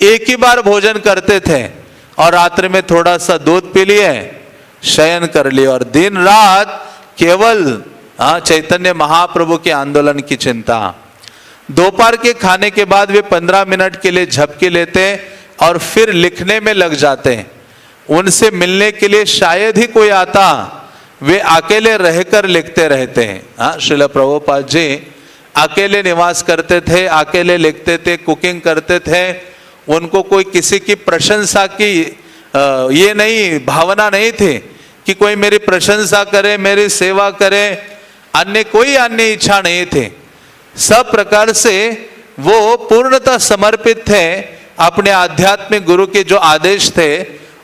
एक ही बार भोजन करते थे और रात्रि में थोड़ा सा दूध पी लिए, शयन कर लिए और दिन रात केवल चैतन्य महाप्रभु के आंदोलन की चिंता। दोपहर के खाने के बाद वे 15 मिनट के लिए झपकी लेते और फिर लिखने में लग जाते। उनसे मिलने के लिए शायद ही कोई आता, वे अकेले रहकर लिखते रहते हैं। हाँ, श्रील प्रभुपाद जी अकेले निवास करते थे, अकेले लिखते थे, कुकिंग करते थे। उनको कोई किसी की प्रशंसा की ये नहीं भावना नहीं थी कि कोई मेरी प्रशंसा करे, मेरी सेवा करे, कोई अन्य इच्छा नहीं थी। सब प्रकार से वो पूर्णतः समर्पित थे अपने आध्यात्मिक गुरु के जो आदेश थे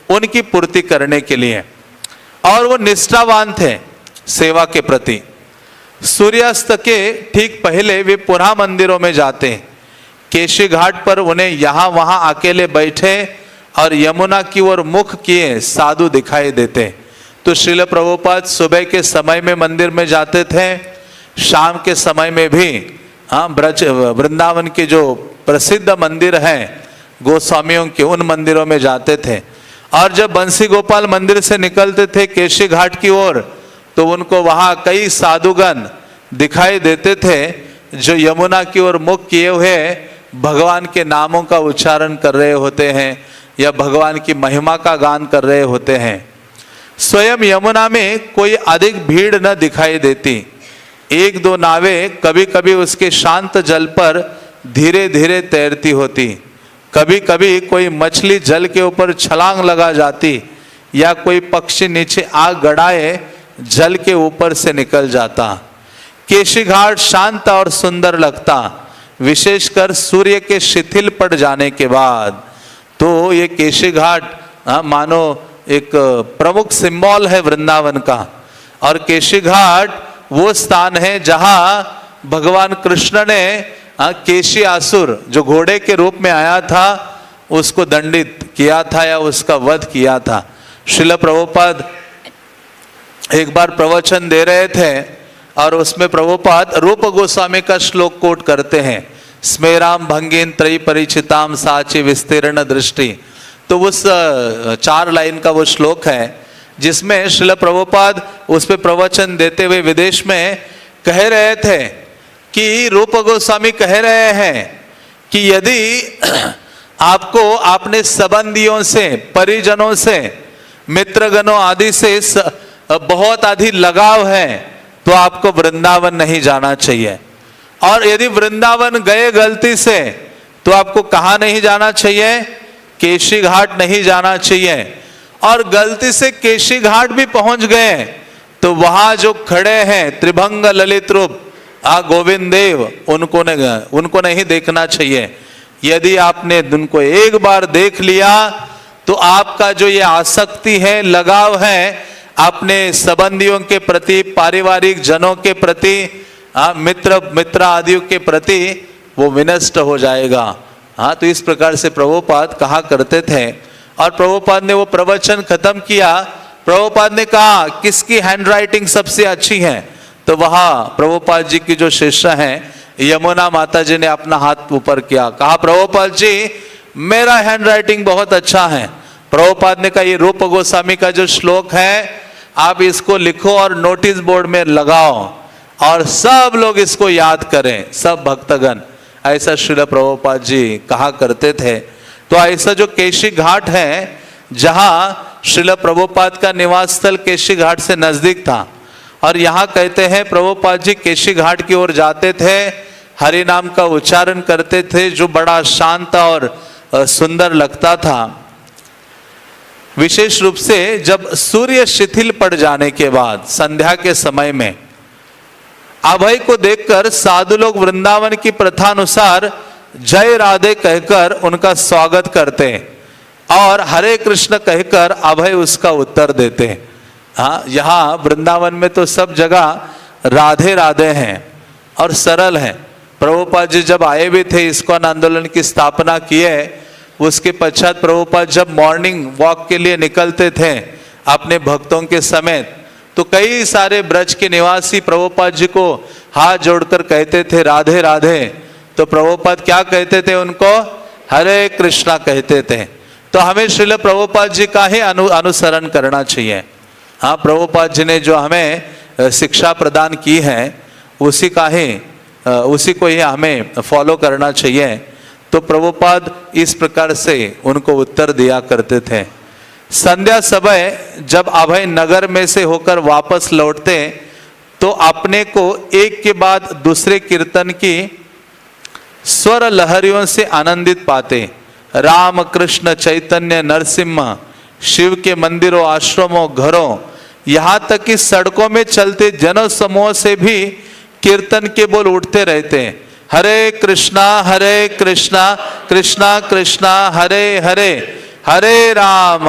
उनकी पूर्ति करने के लिए, और वो निष्ठावान थे सेवा के प्रति। सूर्यास्त के ठीक पहले वे पुनः मंदिरों में जाते। केशी घाट पर उन्हें यहाँ वहाँ अकेले बैठे और यमुना की ओर मुख किए साधु दिखाई देते। तो श्रील प्रभुपाद सुबह के समय में मंदिर में जाते थे, शाम के समय में भी हाँ ब्रज वृंदावन के जो प्रसिद्ध मंदिर हैं गोस्वामियों के, उन मंदिरों में जाते थे। और जब बंसी गोपाल मंदिर से निकलते थे केशी घाट की ओर, तो उनको वहाँ कई साधुगण दिखाई देते थे जो यमुना की ओर मुख किए हुए भगवान के नामों का उच्चारण कर रहे होते हैं या भगवान की महिमा का गान कर रहे होते हैं। स्वयं यमुना में कोई अधिक भीड़ न दिखाई देती। 1-2 नावें कभी कभी उसके शांत जल पर धीरे धीरे तैरती होती। कभी कभी कोई मछली जल के ऊपर छलांग लगा जाती या कोई पक्षी नीचे आग गड़ाए जल के ऊपर से निकल जाता। केशी घाट शांत और सुंदर लगता, विशेषकर सूर्य के शिथिल पड़ जाने के बाद। तो ये केशी घाट मानो एक प्रमुख सिंबल है वृंदावन का। और केशी घाट वो स्थान है जहां भगवान कृष्ण ने केशी असुर जो घोड़े के रूप में आया था उसको दंडित किया था या उसका वध किया था। श्रील प्रभुपाद एक बार प्रवचन दे रहे थे और उसमें प्रभुपाद रूप गोस्वामी का श्लोक कोट करते हैं, स्मेराम भंगिन त्रयी परिचिताम साची विस्तीर्ण दृष्टि। तो उस 4 लाइन का वो श्लोक है जिसमें श्रील प्रभुपाद उस पे प्रवचन देते हुए विदेश में कह रहे थे कि रूप गोस्वामी कह रहे हैं कि यदि आपको अपने संबंधियों से, परिजनों से, मित्रगणों आदि से बहुत अधिक लगाव है तो आपको वृंदावन नहीं जाना चाहिए। और यदि वृंदावन गए गलती से तो आपको कहाँ नहीं जाना चाहिए? केशी घाट नहीं जाना चाहिए। और गलती से केशी घाट भी पहुंच गए तो वहां जो खड़े हैं त्रिभंग ललित रूप गोविंद देव, उनको नहीं देखना चाहिए। यदि आपने उनको एक बार देख लिया तो आपका जो ये आसक्ति है, लगाव है अपने संबंधियों के प्रति, पारिवारिक जनों के प्रति, मित्र आदियों के प्रति, वो विनष्ट हो जाएगा। तो इस प्रकार से प्रभुपाद कहा करते थे। और प्रभुपाद ने वो प्रवचन खत्म किया। प्रभुपाद ने कहा किसकी हैंडराइटिंग सबसे अच्छी है? तो वहां प्रभुपाद जी की जो शिष्य हैं यमुना माता जी ने अपना हाथ ऊपर किया, कहा प्रभुपाद जी मेरा हैंडराइटिंग बहुत अच्छा है। प्रभुपाद ने कहा ये रूप गोस्वामी का जो श्लोक है आप इसको लिखो और नोटिस बोर्ड में लगाओ और सब लोग इसको याद करें, सब भक्तगण। ऐसा श्रील प्रभुपाद जी कहा करते थे। तो ऐसा जो केशी घाट है जहां श्रील प्रभुपाद का निवास स्थल केशी घाट से नजदीक था। और यहाँ कहते हैं प्रभुपाद जी केशी घाट की ओर जाते थे, हरि नाम का उच्चारण करते थे जो बड़ा शांत और सुंदर लगता था। विशेष रूप से जब सूर्य शिथिल पड़ जाने के बाद संध्या के समय में अभय को देखकर साधु लोग वृंदावन की प्रथा अनुसार जय राधे कहकर उनका स्वागत करते और हरे कृष्ण कहकर अभय उसका उत्तर देते। यहाँ वृंदावन में तो सब जगह राधे राधे हैं और सरल हैं। प्रभुपाद जी जब आए भी थे, इस्कॉन आंदोलन की स्थापना किए, उसके पश्चात प्रभुपाद जब मॉर्निंग वॉक के लिए निकलते थे अपने भक्तों के समेत, तो कई सारे ब्रज के निवासी प्रभुपाद जी को हाथ जोड़कर कहते थे राधे राधे। तो प्रभुपाद क्या कहते थे उनको? हरे कृष्णा कहते थे। तो हमें श्रील प्रभुपाद जी का ही अनुसरण करना चाहिए। प्रभुपाद जी ने जो हमें शिक्षा प्रदान की है उसी को ही हमें फॉलो करना चाहिए। तो प्रभुपाद इस प्रकार से उनको उत्तर दिया करते थे। संध्या समय जब अभय नगर में से होकर वापस लौटते तो अपने को एक के बाद दूसरे कीर्तन की स्वर लहरियों से आनंदित पाते। राम कृष्ण चैतन्य नरसिम्हा, शिव के मंदिरों, आश्रमों, घरों, यहाँ तक कि सड़कों में चलते जन समूह से भी कीर्तन के बोल उठते रहते। हरे कृष्णा कृष्णा कृष्णा हरे हरे, हरे राम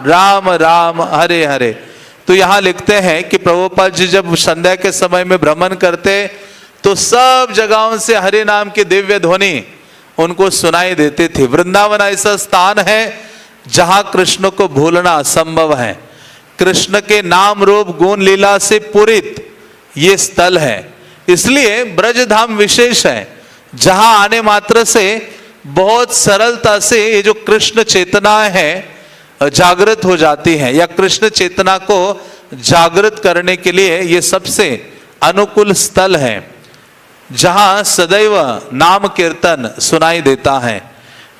राम राम हरे हरे। तो यहाँ लिखते हैं कि प्रभुपाद जी जब संध्या के समय में भ्रमण करते तो सब जगहों से हरे नाम की दिव्य ध्वनि उनको सुनाई देती थी। वृंदावन ऐसा स्थान है जहां कृष्ण को भूलना असंभव है। कृष्ण के नाम रूप गुण लीला से पूरित ये स्थल है। इसलिए ब्रजधाम विशेष है जहां आने मात्र से बहुत सरलता से ये जो कृष्ण चेतना है जागृत हो जाती है, या कृष्ण चेतना को जागृत करने के लिए ये सबसे अनुकूल स्थल है जहां सदैव नाम कीर्तन सुनाई देता है।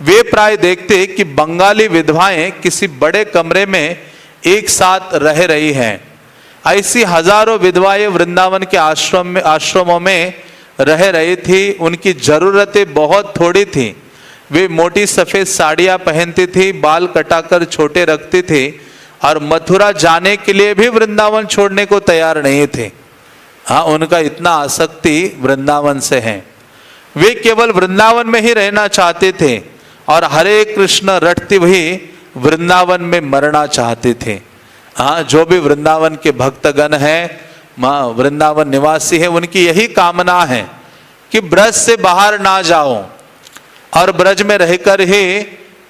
वे प्राय देखते कि बंगाली विधवाएं किसी बड़े कमरे में एक साथ रह रही हैं। ऐसी हजारों विधवाएं वृंदावन के आश्रमों में रह रही थी। उनकी जरूरतें बहुत थोड़ी थी। वे मोटी सफेद साड़ियां पहनती थी, बाल कटाकर छोटे रखती थी और मथुरा जाने के लिए भी वृंदावन छोड़ने को तैयार नहीं थे। हाँ, उनका इतना आसक्ति वृंदावन से है। वे केवल वृंदावन में ही रहना चाहते थे और हरे कृष्ण रटते हुए वृंदावन में मरना चाहते थे। हाँ, जो भी वृंदावन के भक्तगण हैं, वृंदावन निवासी है, उनकी यही कामना है कि ब्रज से बाहर ना जाओ और ब्रज में रहकर ही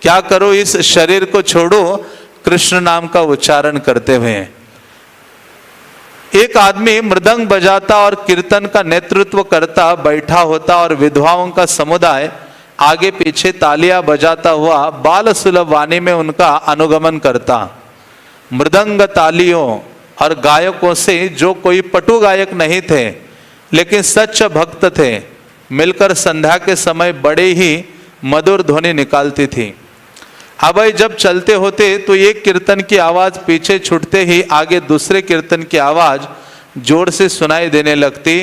क्या करो, इस शरीर को छोड़ो, कृष्ण नाम का उच्चारण करते हुए। एक आदमी मृदंग बजाता और कीर्तन का नेतृत्व करता बैठा होता और विधवाओं का समुदाय आगे पीछे तालियां बजाता हुआ बाल सुलभ वाणी में उनका अनुगमन करता। मृदंग तालियों और गायकों से जो कोई पटु गायक नहीं थे लेकिन सच्च भक्त थे, मिलकर संध्या के समय बड़े ही मधुर ध्वनि निकालती थी। अब जब चलते होते तो एक कीर्तन की आवाज पीछे छूटते ही आगे दूसरे कीर्तन की आवाज जोर से सुनाई देने लगती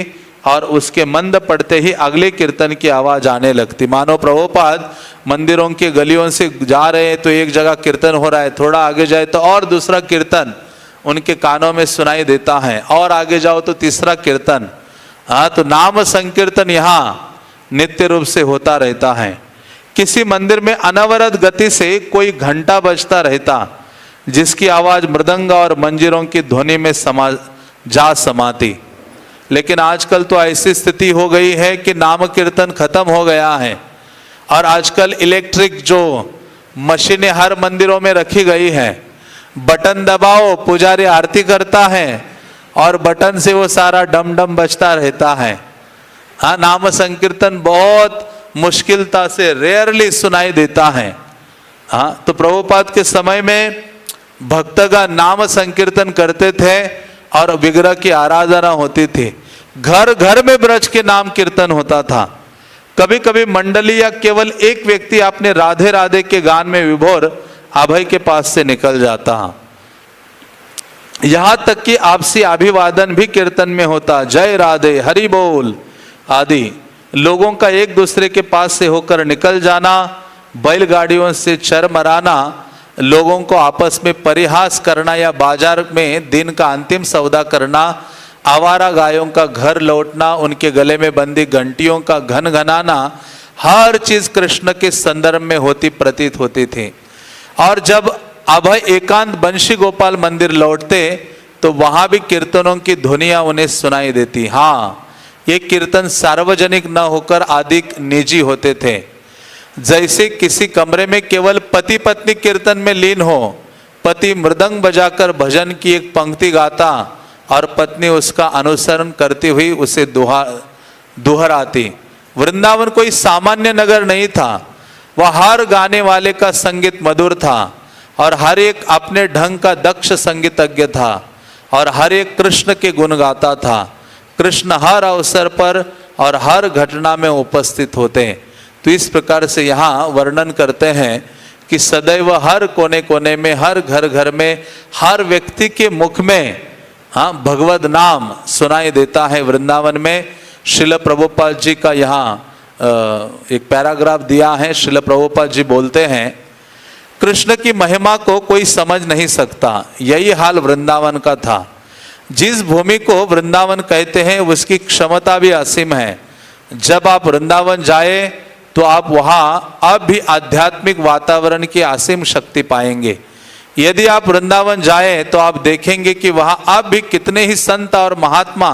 और उसके मंद पड़ते ही अगले कीर्तन की आवाज आने लगती। मानो प्रभुपाद मंदिरों के गलियों से जा रहे हैं तो एक जगह कीर्तन हो रहा है, थोड़ा आगे जाए तो और दूसरा कीर्तन उनके कानों में सुनाई देता है, और आगे जाओ तो तीसरा कीर्तन। हाँ, तो नाम संकीर्तन यहाँ नित्य रूप से होता रहता है। किसी मंदिर में अनवरत गति से कोई घंटा बजता रहता जिसकी आवाज मृदंग और मंजीरों की ध्वनि में समाती। लेकिन आजकल तो ऐसी स्थिति हो गई है कि नाम कीर्तन खत्म हो गया है और आजकल इलेक्ट्रिक जो मशीनें हर मंदिरों में रखी गई है, बटन दबाओ, पुजारी आरती करता है और बटन से वो सारा डम डम बजता रहता है। हाँ, नाम संकीर्तन बहुत मुश्किलता से रेयरली सुनाई देता है। हाँ, तो प्रभुपाद के समय में भक्तगण नाम संकीर्तन करते थे और विग्रह की आराधना होती थी। घर घर में ब्रज के नाम कीर्तन होता था। कभी कभी मंडली या केवल एक व्यक्ति अपने राधे राधे के गान में विभोर अभय के पास से निकल जाता। यहां तक कि आपसी अभिवादन भी कीर्तन में होता, जय राधे, हरि बोल आदि। लोगों का एक दूसरे के पास से होकर निकल जाना, बैलगाड़ियों से चरमराना, लोगों को आपस में परिहास करना या बाजार में दिन का अंतिम सौदा करना, आवारा गायों का घर लौटना, उनके गले में बंदी घंटियों का घनघनाना, हर चीज कृष्ण के संदर्भ में होती प्रतीत होती थी। और जब अभय एकांत बंशी गोपाल मंदिर लौटते तो वहां भी कीर्तनों की ध्वनियां उन्हें सुनाई देती। हाँ, ये कीर्तन सार्वजनिक न होकर अधिक निजी होते थे। जैसे किसी कमरे में केवल पति पत्नी कीर्तन में लीन हो, पति मृदंग बजाकर भजन की एक पंक्ति गाता और पत्नी उसका अनुसरण करती हुई उसे दोहराती। वृंदावन कोई सामान्य नगर नहीं था, वह हर गाने वाले का संगीत मधुर था और हर एक अपने ढंग का दक्ष संगीतज्ञ था और हर एक कृष्ण के गुण गाता था। कृष्ण हर अवसर पर और हर घटना में उपस्थित होते हैं। तो इस प्रकार से यहाँ वर्णन करते हैं कि सदैव हर कोने कोने में, हर घर घर में, हर व्यक्ति के मुख में हाँ भगवत नाम सुनाई देता है। वृंदावन में श्रील प्रभुपाद जी का यहाँ एक पैराग्राफ दिया है। श्रील प्रभुपाद जी बोलते हैं, कृष्ण की महिमा को कोई समझ नहीं सकता, यही हाल वृंदावन का था। जिस भूमि को वृंदावन कहते हैं उसकी क्षमता भी असीम है। जब आप वृंदावन जाए तो आप वहाँ अब भी आध्यात्मिक वातावरण की असीम शक्ति पाएंगे। यदि आप वृंदावन जाए तो आप देखेंगे कि वहाँ अब भी कितने ही संत और महात्मा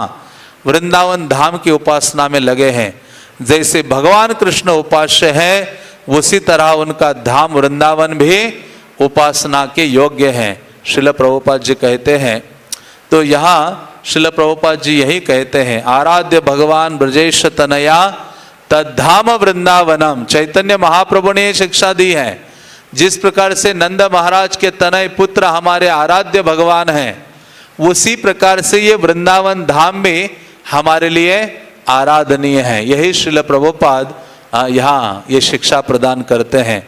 वृंदावन धाम की उपासना में लगे हैं। जैसे भगवान कृष्ण उपास्य है, उसी तरह उनका धाम वृंदावन भी उपासना के योग्य है। श्रील प्रभुपाद जी कहते हैं। तो यहाँ श्रील प्रभुपाद जी यही कहते हैं, आराध्य भगवान ब्रजेश तनया तद्धाम वृंदावनम। चैतन्य महाप्रभु ने शिक्षा दी है। जिस प्रकार से नंद महाराज के तनय पुत्र हमारे आराध्य भगवान हैं, उसी प्रकार से ये वृंदावन धाम भी हमारे लिए आराधनीय है। यही श्रील प्रभुपाद यहाँ ये शिक्षा प्रदान करते हैं।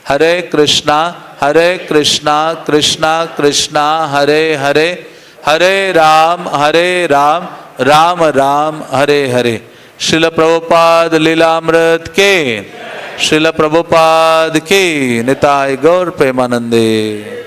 हरे कृष्णा कृष्णा कृष्णा हरे हरे, हरे राम राम राम हरे हरे। श्रील प्रभुपाद लीलामृत के, श्रील प्रभुपाद की निताय गौर प्रेमानंदे।